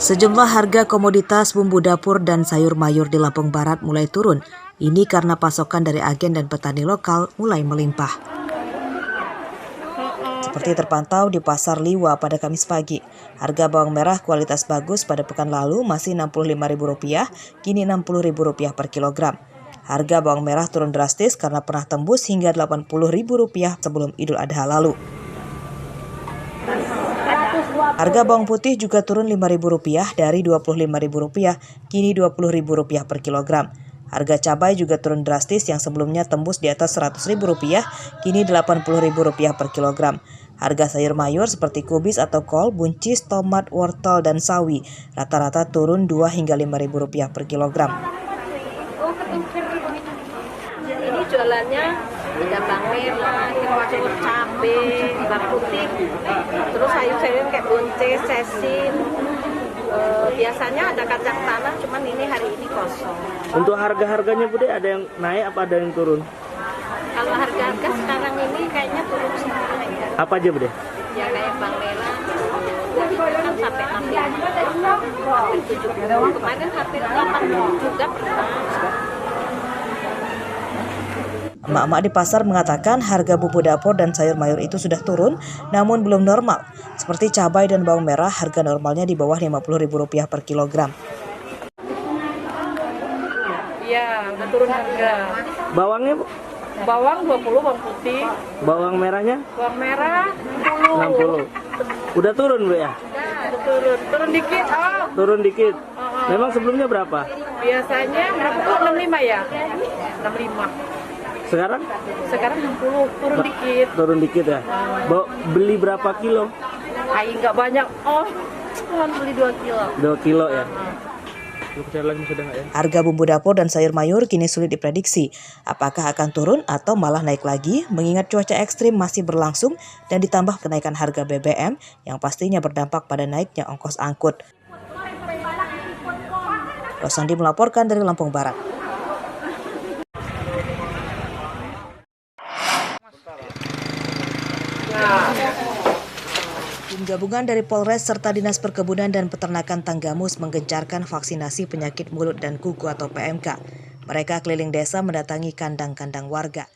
Sejumlah harga komoditas bumbu dapur dan sayur mayur di Lampung Barat mulai turun. Ini karena pasokan dari agen dan petani lokal mulai melimpah. Seperti terpantau di Pasar Liwa pada Kamis pagi, harga bawang merah kualitas bagus pada pekan lalu masih Rp65.000, kini Rp60.000 per kilogram. Harga bawang merah turun drastis karena pernah tembus hingga Rp80.000 sebelum Idul Adha lalu. Harga bawang putih juga turun Rp5.000 dari Rp25.000, kini Rp20.000 per kilogram. Harga cabai juga turun drastis yang sebelumnya tembus di atas Rp100.000, kini Rp80.000 per kilogram. Harga sayur mayur seperti kubis atau kol, buncis, tomat, wortel, dan sawi rata-rata turun Rp2 hingga Rp5.000 per kilogram. Ini jualannya ada bawang merah, terus cabai, bawang putih, terus sayur-sayur kayak buncis, sesin. Biasanya ada kacang tanah, cuman ini hari ini kosong. Untuk harga-harganya Bude, ada yang naik apa ada yang turun? Kalau harga-harga sekarang ini kayaknya turun semua ya. Apa aja Bude? Ya kayak bawang merah, kan sampai hampir 70. Kemarin hampir 80 juga pernah. Emak-emak di pasar mengatakan harga bumbu dapur dan sayur mayur itu sudah turun, namun belum normal. Seperti cabai dan bawang merah, harga normalnya di bawah Rp50.000 per kilogram. Iya, udah turun harga. Bawangnya Bu? Bawang 20, bawang putih. Bawang merahnya? Bawang merah 60. Udah turun Bu ya? udah turun. Turun dikit. Oh. Turun dikit. Memang sebelumnya berapa? Biasanya berapa tuh? 65 ya? 65. Sekarang? Sekarang 60, turun dikit. Turun dikit ya. Beli berapa kilo? Ay, nggak banyak. Oh, cuma beli 2 kilo. 2 kilo ya. Harga bumbu dapur dan sayur mayur kini sulit diprediksi. Apakah akan turun atau malah naik lagi mengingat cuaca ekstrim masih berlangsung dan ditambah kenaikan harga BBM yang pastinya berdampak pada naiknya ongkos angkut. Rosandi melaporkan dari Lampung Barat. Tim gabungan dari Polres serta Dinas Perkebunan dan Peternakan Tanggamus menggencarkan vaksinasi penyakit mulut dan kuku atau PMK. Mereka keliling desa mendatangi kandang-kandang warga.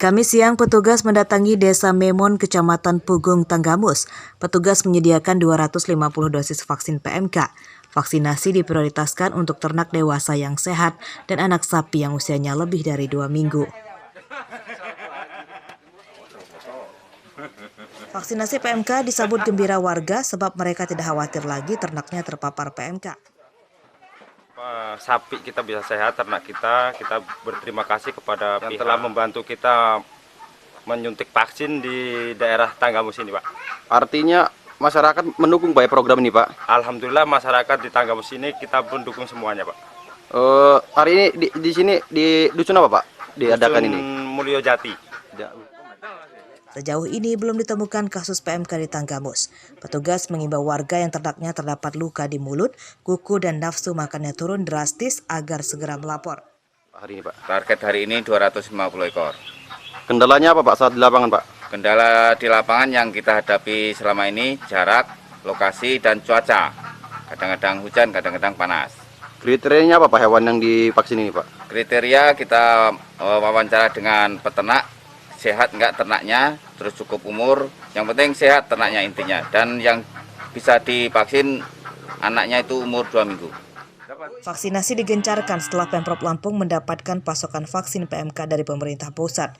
Kamis siang, petugas mendatangi Desa Memon, Kecamatan Pugung, Tanggamus. Petugas menyediakan 250 dosis vaksin PMK. Vaksinasi diprioritaskan untuk ternak dewasa yang sehat dan anak sapi yang usianya lebih dari 2 minggu. Vaksinasi PMK disambut gembira warga sebab mereka tidak khawatir lagi ternaknya terpapar PMK. Sapi kita bisa sehat, ternak kita berterima kasih kepada yang telah membantu kita menyuntik vaksin di daerah Tanggamus ini, Pak. Artinya masyarakat mendukung Pak program ini, Pak? Alhamdulillah masyarakat di Tanggamus ini kita mendukung semuanya, Pak. Hari ini di sini di dusun apa, Pak? Diadakan Dusun ini? Mulyojati. Sejauh ini belum ditemukan kasus PMK di Tanggamus. Petugas mengimbau warga yang ternaknya terdapat luka di mulut, kuku, dan nafsu makannya turun drastis agar segera melapor. Hari ini, Pak. Target hari ini 250 ekor. Kendalanya apa, Pak, saat di lapangan, Pak? Kendala di lapangan yang kita hadapi selama ini jarak, lokasi, dan cuaca. Kadang-kadang hujan, kadang-kadang panas. Kriterianya apa, Pak, hewan yang divaksin ini, Pak? Kriteria kita wawancara dengan peternak, sehat enggak ternaknya, terus cukup umur, yang penting sehat ternaknya intinya. Dan yang bisa divaksin anaknya itu umur 2 minggu. Vaksinasi digencarkan setelah Pemprov Lampung mendapatkan pasokan vaksin PMK dari pemerintah pusat.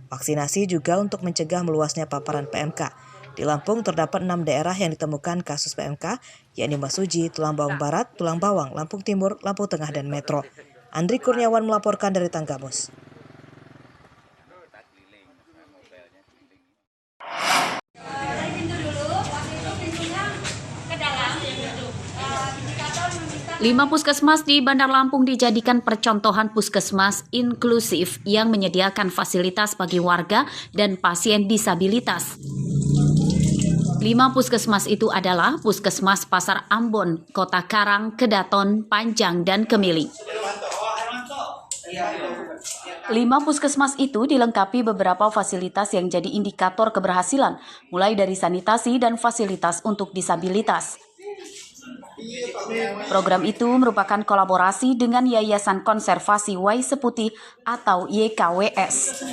Vaksinasi juga untuk mencegah meluasnya paparan PMK. Di Lampung terdapat 6 daerah yang ditemukan kasus PMK, yakni Masuji, Tulang Bawang Barat, Tulang Bawang, Lampung Timur, Lampung Tengah, dan Metro. Andri Kurniawan melaporkan dari Tanggamus. Lima puskesmas di Bandar Lampung dijadikan percontohan puskesmas inklusif yang menyediakan fasilitas bagi warga dan pasien disabilitas. 5 puskesmas itu adalah Puskesmas Pasar Ambon, Kota Karang, Kedaton, Panjang, dan Kemiling. 5 puskesmas itu dilengkapi beberapa fasilitas yang jadi indikator keberhasilan, mulai dari sanitasi dan fasilitas untuk disabilitas. Program itu merupakan kolaborasi dengan Yayasan Konservasi Wai Seputi atau YKWS.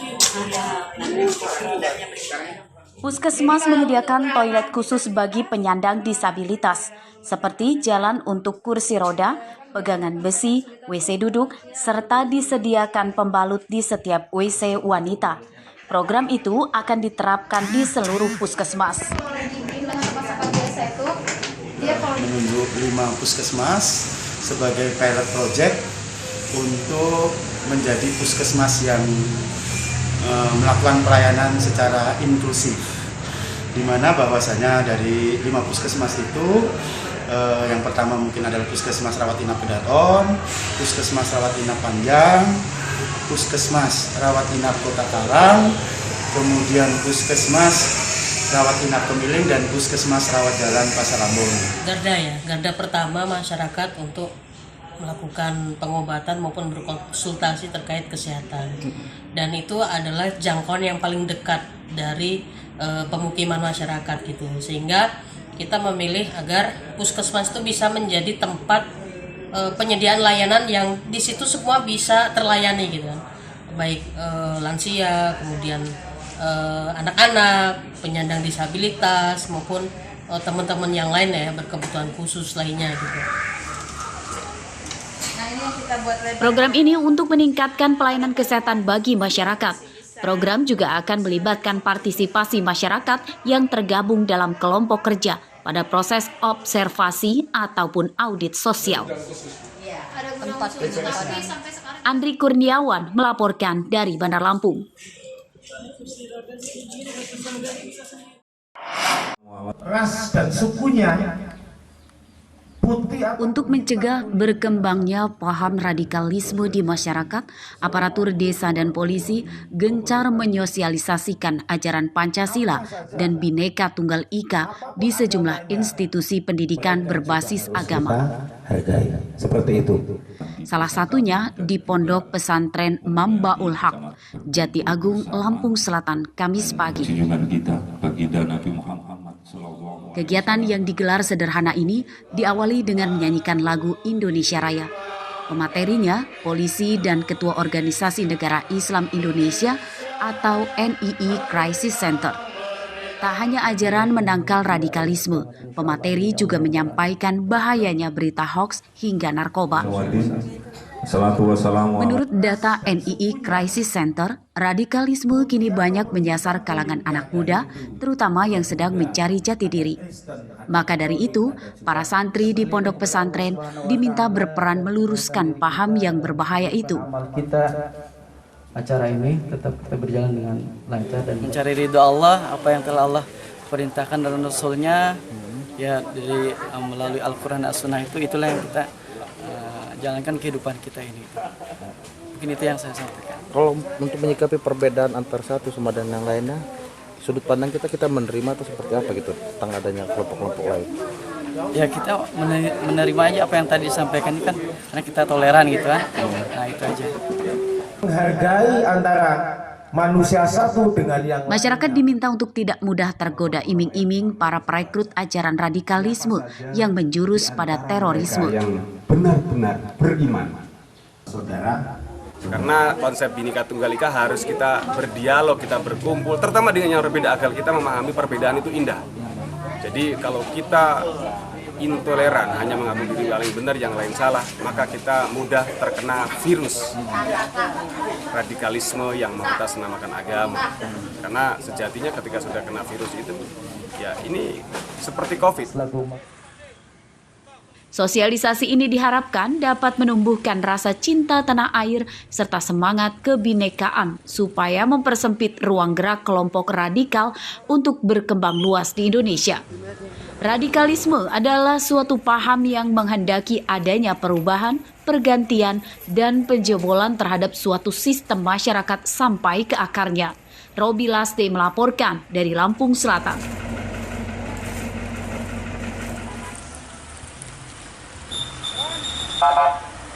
Puskesmas menyediakan toilet khusus bagi penyandang disabilitas, seperti jalan untuk kursi roda, pegangan besi, WC duduk, serta disediakan pembalut di setiap WC wanita. Program itu akan diterapkan di seluruh puskesmas. Menunjuk 5 puskesmas sebagai pilot project untuk menjadi puskesmas yang melakukan pelayanan secara inklusif, di mana bahwasanya dari 5 puskesmas itu yang pertama mungkin adalah puskesmas rawat inap Kedaton, puskesmas rawat inap Panjang, puskesmas rawat inap Kota Karang, kemudian puskesmas rawat inap Kemiling, dan puskesmas rawat jalan Pasar Ambon. Garda pertama masyarakat untuk melakukan pengobatan maupun berkonsultasi terkait kesehatan, dan itu adalah jangkauan yang paling dekat dari pemukiman masyarakat gitu, sehingga kita memilih agar puskesmas itu bisa menjadi tempat penyediaan layanan yang di situ semua bisa terlayani gitu, baik lansia, kemudian anak-anak, penyandang disabilitas maupun teman-teman yang lain ya berkebutuhan khusus lainnya gitu. Program ini untuk meningkatkan pelayanan kesehatan bagi masyarakat. Program juga akan melibatkan partisipasi masyarakat yang tergabung dalam kelompok kerja pada proses observasi ataupun audit sosial. Andri Kurniawan melaporkan dari Bandar Lampung. Ras dan sukunya putih. Untuk mencegah berkembangnya paham radikalisme di masyarakat, aparatur desa dan polisi gencar menyosialisasikan ajaran Pancasila dan Bhinneka Tunggal Ika di sejumlah institusi pendidikan berbasis agama. Hargai seperti itu. Salah satunya di Pondok Pesantren Mambaul Haq, Jati Agung, Lampung Selatan, Kamis pagi. Kegiatan yang digelar sederhana ini diawali dengan menyanyikan lagu Indonesia Raya. Pematerinya, polisi dan Ketua Organisasi Negara Islam Indonesia atau NII Crisis Center. Tak hanya ajaran menangkal radikalisme, pemateri juga menyampaikan bahayanya berita hoaks hingga narkoba. Menurut data NII Crisis Center, radikalisme kini banyak menyasar kalangan anak muda, terutama yang sedang mencari jati diri. Maka dari itu, para santri di pondok pesantren diminta berperan meluruskan paham yang berbahaya itu. Acara ini tetap kita berjalan dengan lancar dan mencari ridho Allah, apa yang telah Allah perintahkan dan Rasulnya, ya dari melalui Al-Quran dan As-Sunnah itulah yang kita jalankan kehidupan kita ini. Mungkin itu yang saya sampaikan. Kalau untuk menyikapi perbedaan antar satu sama dan yang lainnya, sudut pandang kita menerima atau seperti apa gitu tentang adanya kelompok-kelompok lain? Ya kita menerima aja apa yang tadi disampaikan kan, karena kita toleran gitu kan. Nah itu aja. Menghargai antara manusia satu dengan yang masyarakat diminta untuk tidak mudah tergoda iming-iming para perekrut ajaran radikalisme yang menjurus pada terorisme. Yang benar-benar beriman, saudara. Karena konsep Bhinneka Tunggal Ika harus kita berdialog, kita berkumpul, terutama dengan yang berbeda agar kita memahami perbedaan itu indah. Jadi kalau kita intoleran, hanya mengambil diri yang benar, yang lain salah, maka kita mudah terkena virus radikalisme yang mengatasnamakan agama. Karena sejatinya ketika sudah kena virus itu, ya ini seperti COVID. Sosialisasi ini diharapkan dapat menumbuhkan rasa cinta tanah air serta semangat kebinekaan supaya mempersempit ruang gerak kelompok radikal untuk berkembang luas di Indonesia. Radikalisme adalah suatu paham yang menghendaki adanya perubahan, pergantian, dan penjebolan terhadap suatu sistem masyarakat sampai ke akarnya. Robi Laste melaporkan dari Lampung Selatan.